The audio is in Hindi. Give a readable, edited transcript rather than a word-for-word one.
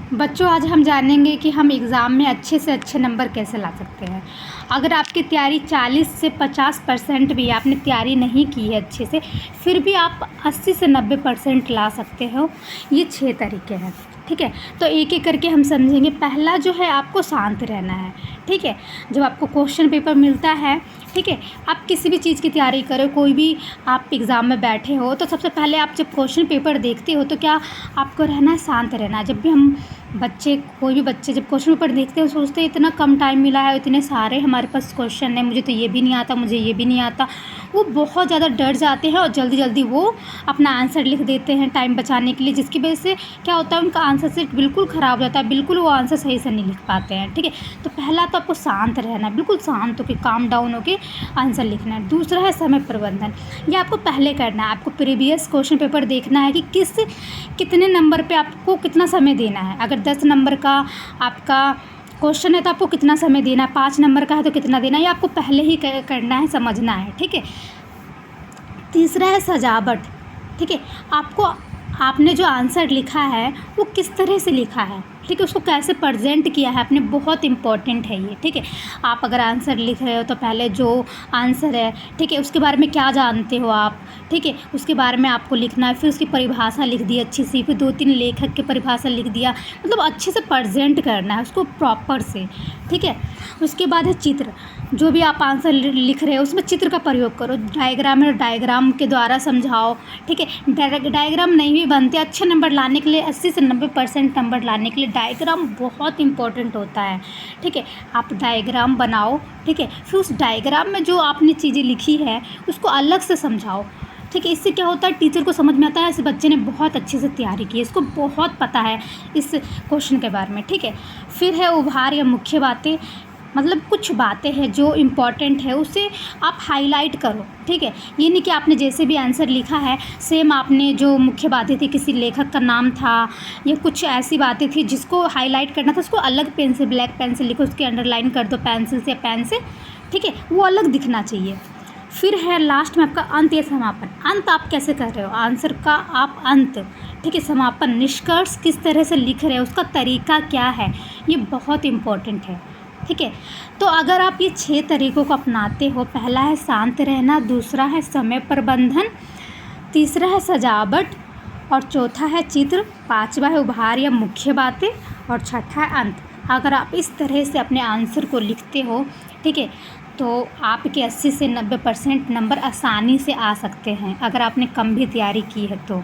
बच्चों, आज हम जानेंगे कि हम एग्ज़ाम में अच्छे से अच्छे नंबर कैसे ला सकते हैं। अगर आपकी तैयारी 40 से 50% भी आपने तैयारी नहीं की है अच्छे से, फिर भी आप 80 से 90% ला सकते हो। ये 6 तरीके हैं, ठीक है। तो एक एक करके हम समझेंगे। पहला जो है, आपको शांत रहना है, ठीक है। जब आपको क्वेश्चन पेपर मिलता है, ठीक है, आप किसी भी चीज़ की तैयारी करो, कोई भी आप एग्ज़ाम में बैठे हो, तो सबसे पहले आप जब क्वेश्चन पेपर देखते हो तो क्या आपको रहना है, शांत रहना है। जब भी हम कोई भी बच्चे जब क्वेश्चन पेपर देखते हैं, सोचते हैं इतना कम टाइम मिला है, इतने सारे हमारे पास क्वेश्चन हैं, मुझे तो ये भी नहीं आता, मुझे ये भी नहीं आता। वो बहुत ज़्यादा डर जाते हैं और जल्दी जल्दी वो अपना आंसर लिख देते हैं टाइम बचाने के लिए, जिसकी वजह से क्या होता है, उनका आंसर शीट बिल्कुल ख़राब हो जाता है, बिल्कुल वो आंसर सही से नहीं लिख पाते हैं, ठीक है। तो पहला तो आपको शांत रहना है, बिल्कुल शांत होकर, काम डाउन होकर आंसर लिखना है। दूसरा है समय प्रबंधन। ये आपको पहले करना है। आपको प्रीवियस क्वेश्चन पेपर देखना है कि कितने नंबर पे आपको कितना समय देना है। अगर 10 नंबर का आपका क्वेश्चन है तो आपको कितना समय देना है, 5 नंबर का है तो कितना देना है, ये आपको पहले ही करना है, समझना है, ठीक है। तीसरा है सजावट, ठीक है। आपने जो आंसर लिखा है वो किस तरह से लिखा है, ठीक है, उसको कैसे प्रेजेंट किया है आपने, बहुत इंपॉर्टेंट है ये, ठीक है। आप अगर आंसर लिख रहे हो तो पहले जो आंसर है, ठीक है, उसके बारे में क्या जानते हो आप, ठीक है, उसके बारे में आपको लिखना है। फिर उसकी परिभाषा लिख दी अच्छी सी, फिर 2-3 लेखक की परिभाषा लिख दिया, मतलब अच्छे से प्रेजेंट करना है उसको प्रॉपर से, ठीक है। उसके बाद है चित्र। जो भी आप आंसर लिख रहे हो उसमें चित्र का प्रयोग करो। डायग्राम है, डायग्राम के द्वारा समझाओ, ठीक है। डायग्राम नहीं भी बनते, अच्छे नंबर लाने के लिए, 80 से 90% नंबर लाने के लिए डायग्राम बहुत इंपॉर्टेंट होता है, ठीक है। आप डायग्राम बनाओ, ठीक है। फिर उस डायग्राम में जो आपने चीज़ें लिखी है उसको अलग से समझाओ, ठीक है। इससे क्या होता है, टीचर को समझ में आता है इस बच्चे ने बहुत अच्छे से तैयारी की है, इसको बहुत पता है इस क्वेश्चन के बारे में, ठीक है। फिर है उभार या मुख्य बातें। मतलब कुछ बातें हैं जो इम्पॉर्टेंट है, उसे आप हाईलाइट करो, ठीक है। ये नहीं कि आपने जैसे भी आंसर लिखा है सेम आपने जो मुख्य बातें थी, किसी लेखक का नाम था या कुछ ऐसी बातें थी जिसको हाईलाइट करना था, उसको अलग पेन से, ब्लैक पेन से लिखो, उसकी अंडरलाइन कर दो पेंसिल से या पेन से, ठीक है, वो अलग दिखना चाहिए। फिर है लास्ट में आपका अंत या समापन। अंत आप कैसे कर रहे हो आंसर का, आप अंत, ठीक है। समापन, निष्कर्ष किस तरह से लिख रहे हो, उसका तरीका क्या है, ये बहुत इम्पोर्टेंट है, ठीक है। तो अगर आप ये 6 तरीक़ों को अपनाते हो, पहला है शांत रहना, दूसरा है समय प्रबंधन, तीसरा है सजावट, और चौथा है चित्र, पांचवा है उभार या मुख्य बातें, और छठा है अंत। अगर आप इस तरह से अपने आंसर को लिखते हो, ठीक है, तो आपके 80 से 90% नंबर आसानी से आ सकते हैं, अगर आपने कम भी तैयारी की है तो।